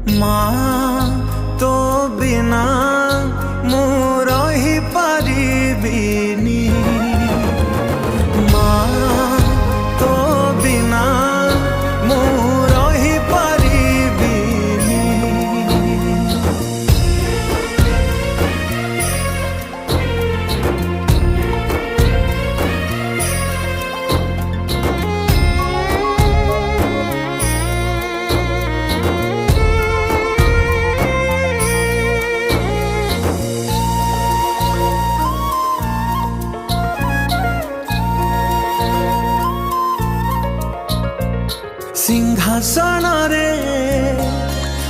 माँ तो बिना मु रही पारिबिनी, माँ तो बिना मु रही पारिबिनी। सिंहासन